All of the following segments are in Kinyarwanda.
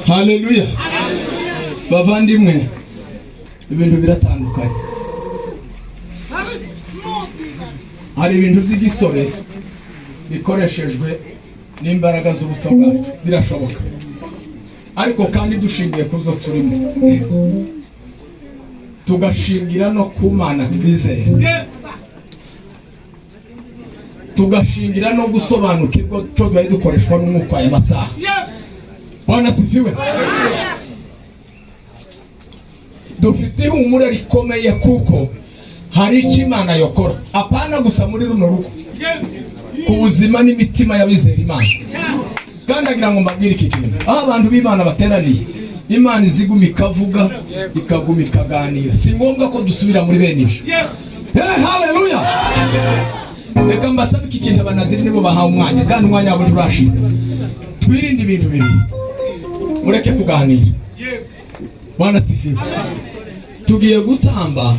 Haleluya. Bavandimwe, ibintu biratandukanye. Hari ibintu by'igisore bikoreshejwe n'imbaraga z'ubuto bwacu, birashoboka. Ariko kandi dushingiye ku zo turimo, tugashingira no ku Mana twizeye, tugashingira no gusobanukirwa cyo duhaye dukoreshwa n'umwuka aya masaha. Bwana sifiwe. Dufite ihumure rikomeye kuko hari icyo Imana yokora, apana gusa muri runo rugo, ku buzima n'imitima y'abizera Imana. Kandi agira ngo mbabwire iki kintu, aho abantu b'Imana bateraniye, Imana iziguma ikavuga, ikaguma ikaganira. Si ngombwa ko dusubira muri bene ibyo. Haleluya. Reka mbasabe iki kintu, abanaziri nibo bahawe umwanya, kandi umwanya wabo nturashira. Twirinde ibintu bibiri, mureke kuganira. Bwana sifiwe. Tugiye gutamba,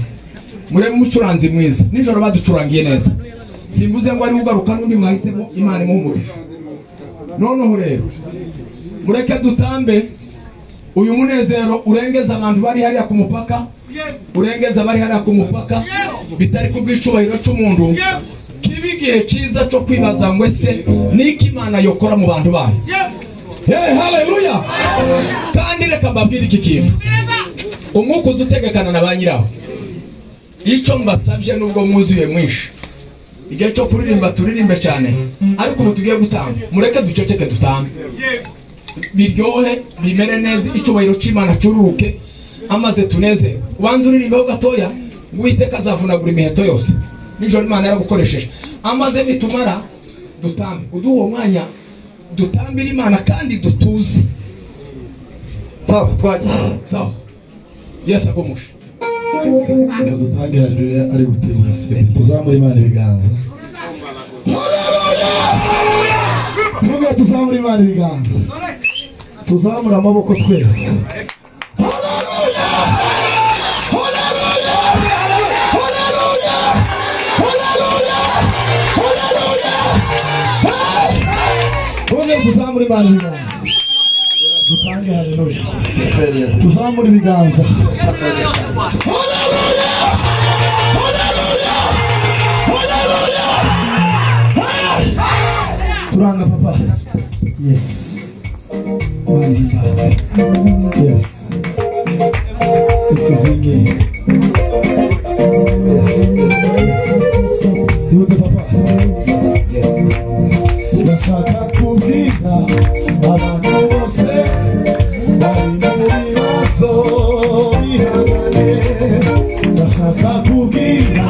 murebe umucuranzi mwiza. Nijoro baducurangiye neza, simvuze ngo ari ugaruka n'undi mwahisemo, Imana imuhumurije. Noneho rero mureke dutambe uyu munezero urengeza abantu bari hariya ku mupaka, urengeza bari hariya ku mupaka, bitari ku bw'icubahiro cy'umuntu. Kibi igihe cyiza cyo kwibaza ngo ese niki Imana yokora mu bantu bayo. Haleluya. Kandi reka mbabwire iki kintu, umwuka uzutegekana na ba nyirawo. Icyo mbasabye nubwo mwuzuye mwinshi, igihe cyo kuririmba turirimbe cyane, ariko ubu tugiye gutamba, mureke duceceke dutambe, biryohe, bimere neza, icyubahiro cy'Imana cyururuke, amaze tuneze. Ubanza uririmbeho gatoya, Uwiteka azavunagura imiheto yose. Nijoro Imana yaragukoresheje, amaze nitumara dutambe. Uduha uwo mwanya dutambira Imana kandi dutuze. Sawa, twagiye. Sawa. Yesu agumushe. Dutange haleluya ari gutebura se. Tuzamure Imana ibiganza. Haleluya. Tuzamure Imana ibiganza. Tuzamure amaboko twese. Haleluya. Haleluya. Haleluya. Haleluya. Haleluya. Tuzamure Imana ibiganza. Dutange haleluya. Tuzamure ibiganza. Haleluya. Haleluya. Haleluya. Turanga papa. Yes. Yes. It is in game. Yes. Do it, papa. Ndashaka kubwira abantu bose bari mu bibazo bihangane. Ndashaka kubwira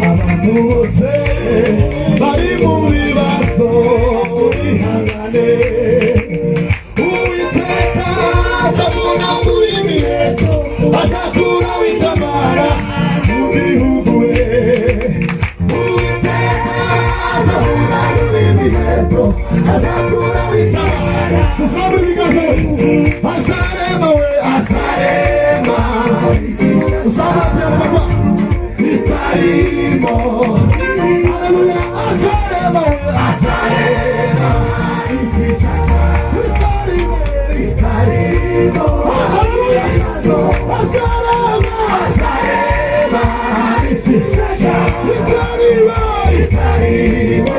abantu bose bari mu bibazo bihangane. Uwiteka azavunagura imiheto, azakura witabara mu gihugu we. Uwiteka azavunagura imiheto, azakura witabara. Tuzamure ibiganza we. Azarema we, azarema. Uzamura piano papa. Bitarimo. Haleluya. Azarema we, azarema. Bitarimo. Bitarimo. Haleluya. Azarema. Azarema. Bitarimo. Bitarimo.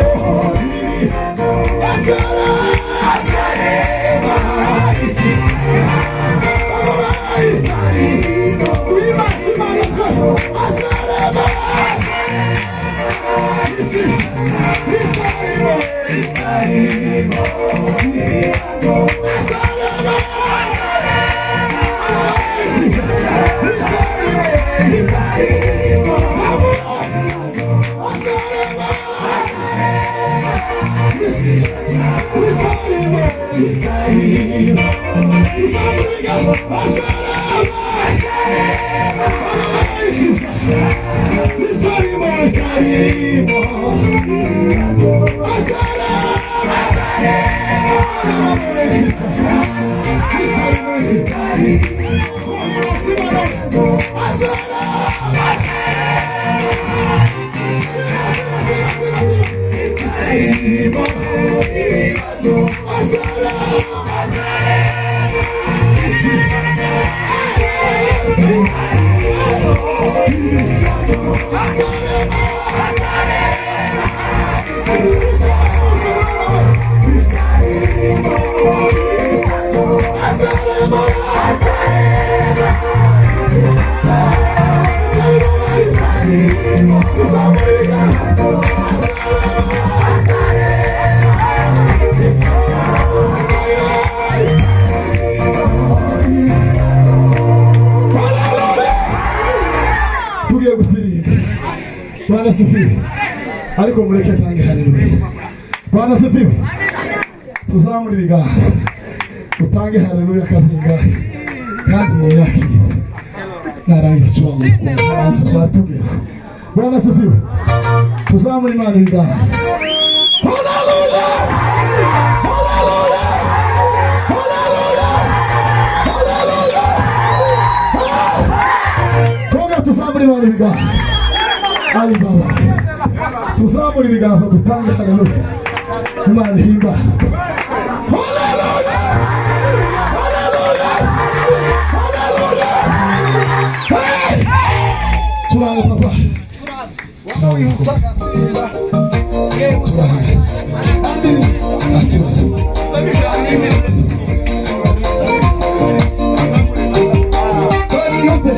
Hey, Bwana asifiwe. Ariko mureke tange haleluya. Bwana asifiwe. Tuzamure ibiganza. Utange haleluya kazinga. Kandi muyakire. Narangiza cyangwa abantu twatugeze. Bwana asifiwe. Tuzamure Imana ibiganza. Haleluya! Haleluya! Haleluya! Haleluya! Konga tuzamure Imana ibiganza. Ali baba. Tuzamure ibiganza dutange haleluya. Imana ihimbaza. Haleluya! Haleluya! Haleluya! Hey! Turanga papa. Turanga. Akibazo. Kani yote.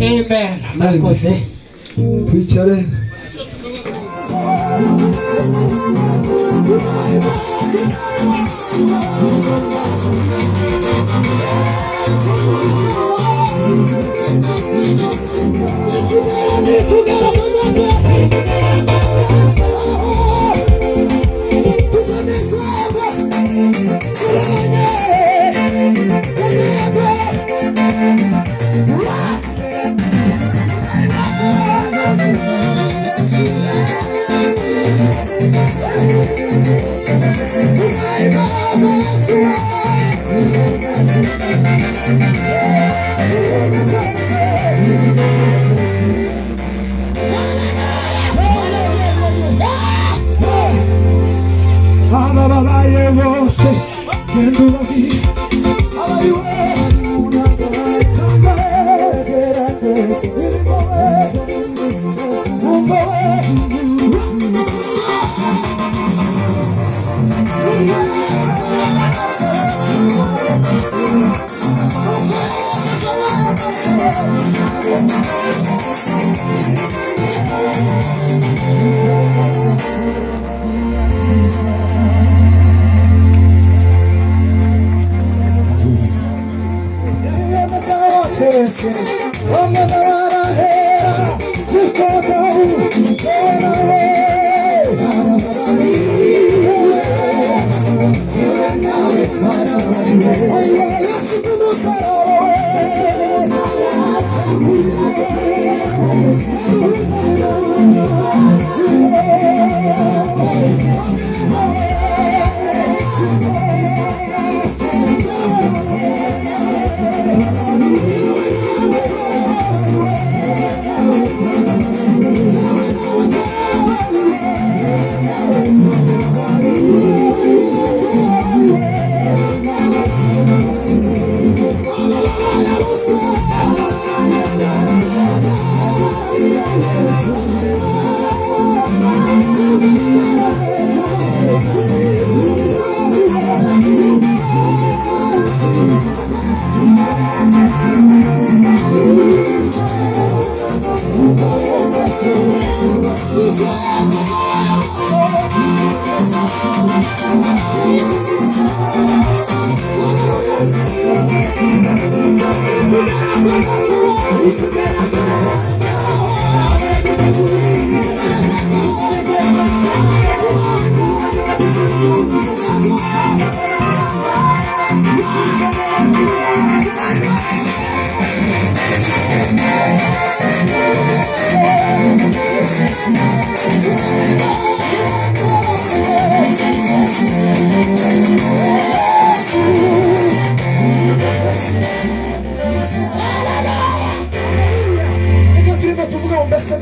Amen. Nakoze. Twicare.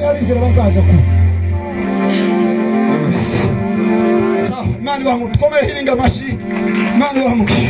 niyo abizera bazaje ku Imana ibaha umugisha, twomere hiringa amashi, Imana ibaha umugisha.